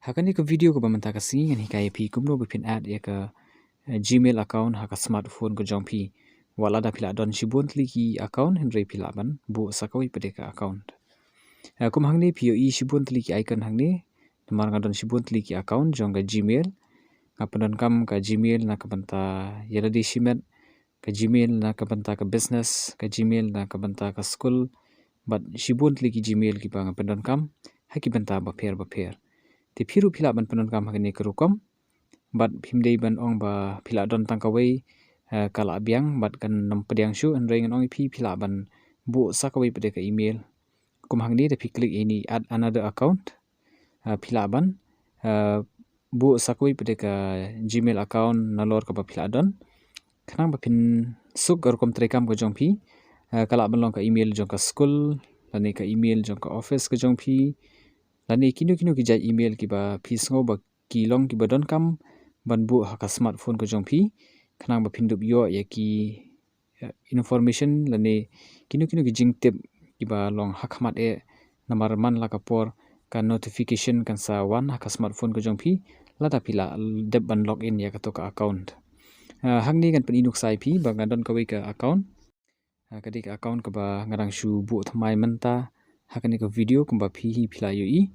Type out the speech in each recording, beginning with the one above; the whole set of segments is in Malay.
Hakani ke video ko bamanta ka sing an hikaya pi kumno bipin ad ya ka Gmail account haka smartphone ko jong pi wala da pila don shibun ki account henry pila ban bu sakawi pada ka account. Kum hangni pio i shibun ki icon hangni namar ngadon shibun ki account jong ka Gmail ngapadon kam ka Gmail na ka banta yaladi shimet ka Gmail na ka banta ka business ka Gmail na ka banta ka school but shibun ki Gmail ki bang ngapadon kam haki banta baper ti phiru phila ban panon kam hagani kerukom bat phimdei ban ong ba phila don tangkawai kala biang bat kan nam pediang shu an reng ong phi phila ban bu sakawai pede ka email kum hangni da phi click ini add another account phila ban bu sakawai pede ka Gmail account nalor ka ba phila don khanang ba phin suk garukom trekam ko jong phi kala ban long ka email jong ka school lani ka email jong ka office ka jong phi lani kinu ki jai email ki ba pisngo ba kilong ki ba don kam ban bu haka smartphone ko jong phi khanang ba phindup yo ya ki information lani kinu ki jing tip ki ba long hakmat e namar man la kapor ka notification kan sa wan haka smartphone ko jong phi lata pila deb ban login ya ka to ka account hangni kan pen inuk sai phi ba ngadon ka ka account kadik account ka ba ngarang shu bu thamai manta hakani ka video kumba phi phila yo i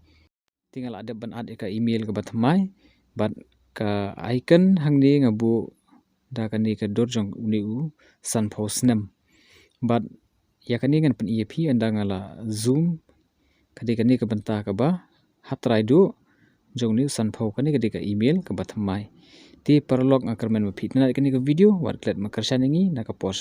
tinggal ada ban ad ka email ka batmai bat ka icon hangni ngabu da kani ka dorjong uniu san post nam bat ya kani ngan pen ep anda ngala zoom kani ka banta ka ba hatrai do jong ni san pho kani ka email ka batmai ti parlog akrmen ma phitna kani ka video wat klet ma karsanengi na ka por